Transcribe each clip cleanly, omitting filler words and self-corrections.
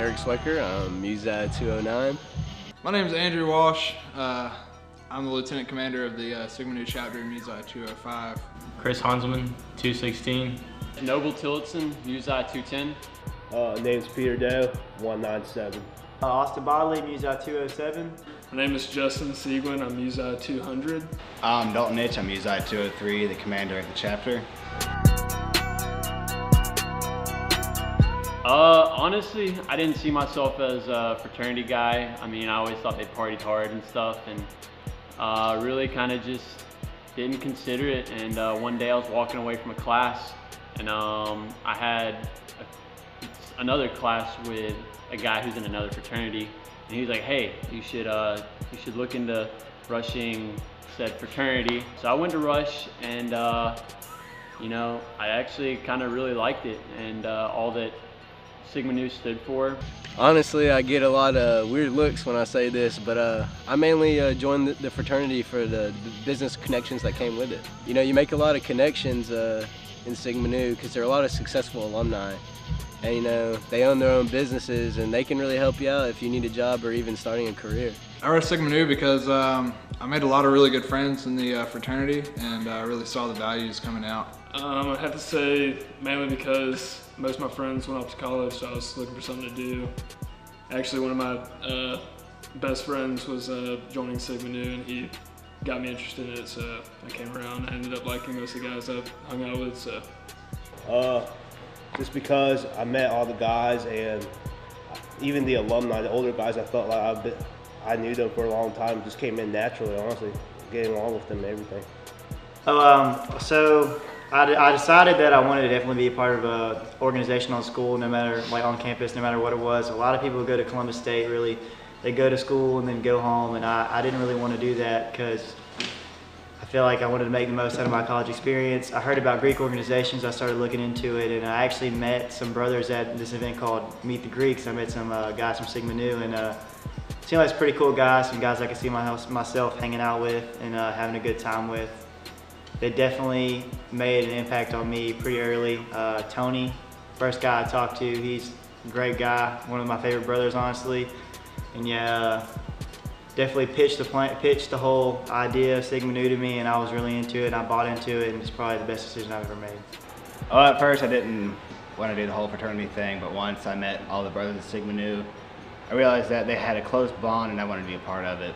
Eric Swecker. I'm Musa 209. My name is Andrew Walsh. I'm the Lieutenant Commander of the Sigma Nu chapter in Musa 205. Chris Hansman, 216. Noble Tillotson, Musa 210. Name's Peter Doe, 197. Austin Bodley, Musa 207. My name is Justin Seguin, I'm Musa 200. I'm Dalton Nitch, I'm Musa 203, the commander of the chapter. Honestly, I didn't see myself as a fraternity guy. I mean, I always thought they partied hard and stuff, and really kind of just didn't consider it. And one day I was walking away from a class, and I had another class with a guy who's in another fraternity, and he was like, "Hey, you should look into rushing said fraternity." So I went to Rush, and you know, I actually kind of really liked it, and all that Sigma Nu stood for. Honestly, I get a lot of weird looks when I say this, but I mainly joined the fraternity for the business connections that came with it. You know, you make a lot of connections in Sigma Nu because there are a lot of successful alumni. And you know, they own their own businesses and they can really help you out if you need a job or even starting a career. I rushed Sigma Nu because I made a lot of really good friends in the fraternity, and I really saw the values coming out. I have to say mainly because most of my friends went off to college, so I was looking for something to do. Actually, one of my best friends was joining Sigma Nu, and he got me interested in it, so I came around. I ended up liking most of the guys I've hung out with. So. Just because I met all the guys and even the alumni, the older guys, I felt like I knew them for a long time. Just came in naturally, honestly, getting along with them and everything. So I decided that I wanted to definitely be a part of an organization on school, no matter, like on campus, no matter what it was. A lot of people go to Columbus State, really, they go to school and then go home, and I didn't really want to do that because I feel like I wanted to make the most out of my college experience. I heard about Greek organizations, I started looking into it, and I actually met some brothers at this event called Meet the Greeks. I met some guys from Sigma Nu, and seemed like some pretty cool guys, some guys I could see myself hanging out with and having a good time with. They definitely made an impact on me pretty early. Tony, first guy I talked to, he's a great guy, one of my favorite brothers, honestly. And yeah, definitely pitched the whole idea of Sigma Nu to me, and I was really into it, and I bought into it, and it's probably the best decision I've ever made. Well, at first I didn't want to do the whole fraternity thing, but once I met all the brothers at Sigma Nu, I realized that they had a close bond and I wanted to be a part of it.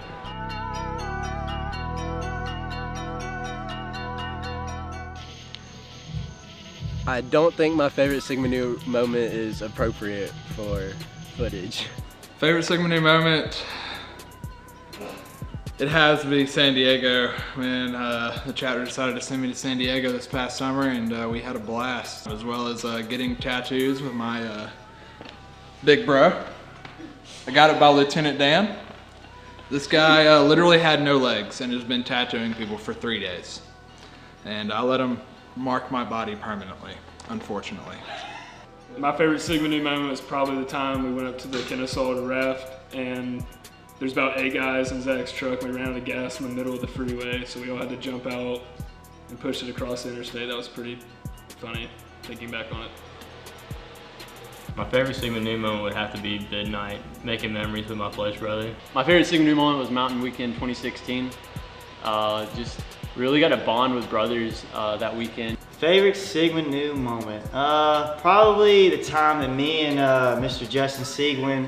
I don't think my favorite Sigma Nu moment is appropriate for footage. Favorite Sigma Nu moment? It has to be San Diego, when the chapter decided to send me to San Diego this past summer, and we had a blast, as well as getting tattoos with my big bro. I got it by Lieutenant Dan. This guy literally had no legs and has been tattooing people for 3 days. And I let him mark my body permanently, unfortunately. My favorite Sigma Nu moment was probably the time we went up to the Kennesaw to raft, and there's about 8 guys in Zach's truck. We ran out of gas in the middle of the freeway, so we all had to jump out and push it across the interstate. That was pretty funny, thinking back on it. My favorite Sigma Nu moment would have to be bid night, making memories with my pledge brother. My favorite Sigma Nu moment was Mountain Weekend 2016. Just really got a bond with brothers that weekend. Favorite Sigma Nu moment? Probably the time that me and Mr. Justin Seguin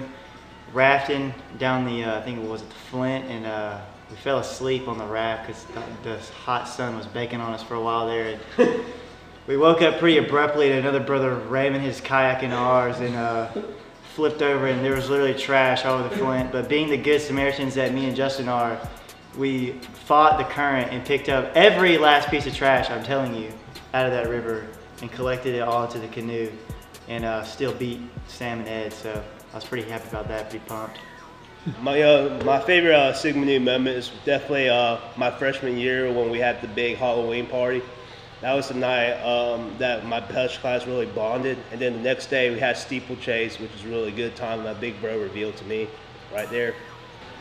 rafting down the, I think it was the Flint, and we fell asleep on the raft because the hot sun was baking on us for a while there. And we woke up pretty abruptly, and another brother ramming his kayak into ours and flipped over, and there was literally trash all over the Flint. But being the good Samaritans that me and Justin are, we fought the current and picked up every last piece of trash, I'm telling you, out of that river, and collected it all into the canoe, and still beat Sam and Ed. So I was pretty happy about that, pretty pumped. My favorite Sigma Nu moment is definitely my freshman year when we had the big Halloween party. That was the night that my pledge class really bonded. And then the next day we had steeplechase, which was a really good time. My big bro revealed to me right there.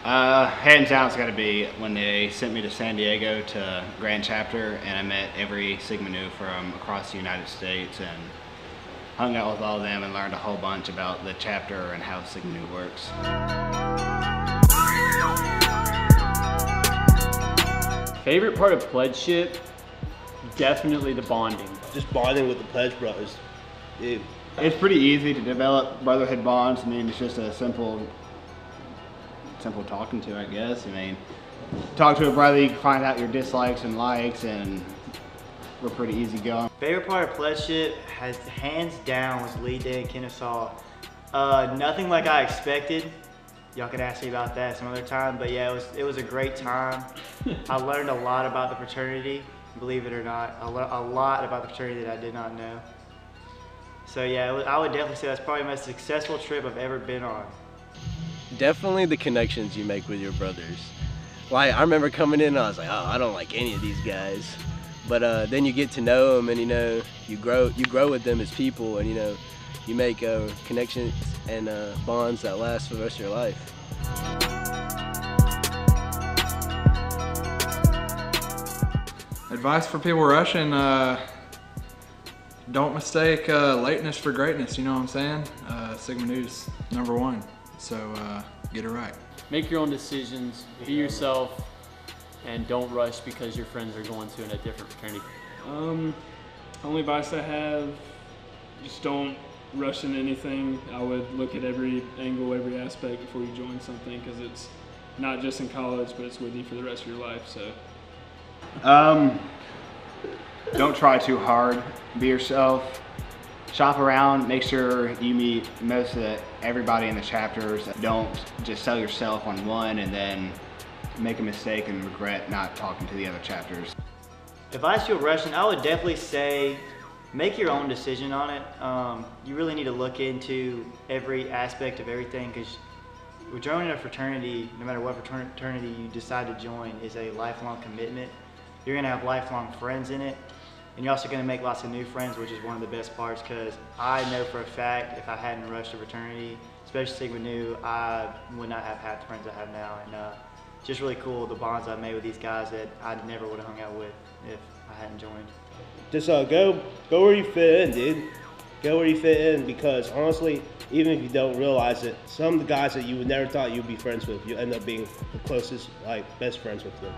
Hands down, it's got to be when they sent me to San Diego to Grand Chapter, and I met every Sigma Nu from across the United States, and hung out with all of them and learned a whole bunch about the chapter and how Sigma Nu works. Favorite part of pledgeship? Definitely the bonding. Just bonding with the Pledge Brothers. Dude. It's pretty easy to develop brotherhood bonds. I mean, it's just a simple talking to, I guess. I mean, talk to a brother, you can find out your dislikes and likes, and we're pretty easygoing. Favorite part of pledgeship has hands down was lead day in Kennesaw. Nothing like I expected. Y'all can ask me about that some other time, but yeah, it was a great time. I learned a lot about the fraternity, believe it or not. I learned a lot about the fraternity that I did not know. So yeah, I would definitely say that's probably the most successful trip I've ever been on. Definitely the connections you make with your brothers. Like, I remember coming in and I was like, oh, I don't like any of these guys. But then you get to know them, and you grow with them as people, and you make connections and bonds that last for the rest of your life. Advice for people rushing, don't mistake lateness for greatness, you know what I'm saying? Sigma Nu's #1, so get it right. Make your own decisions, be yourself, and don't rush because your friends are going to in a different fraternity. Only advice I have, just don't rush into anything. I would look at every angle, every aspect before you join something, because it's not just in college, but it's with you for the rest of your life. So, Don't try too hard. Be yourself. Shop around. Make sure you meet most of everybody in the chapters. Don't just sell yourself on one and then make a mistake and regret not talking to the other chapters. Advice you're rushing, I would definitely say make your own decision on it. You really need to look into every aspect of everything, because joining a fraternity, no matter what fraternity you decide to join, is a lifelong commitment. You're going to have lifelong friends in it, and you're also going to make lots of new friends, which is one of the best parts, because I know for a fact if I hadn't rushed a fraternity, especially Sigma Nu, I would not have half the friends I have now. And just really cool, the bonds I've made with these guys that I never would have hung out with if I hadn't joined. Just go where you fit in, dude. Go where you fit in, because honestly, even if you don't realize it, some of the guys that you would never thought you'd be friends with, you end up being the closest, best friends with them.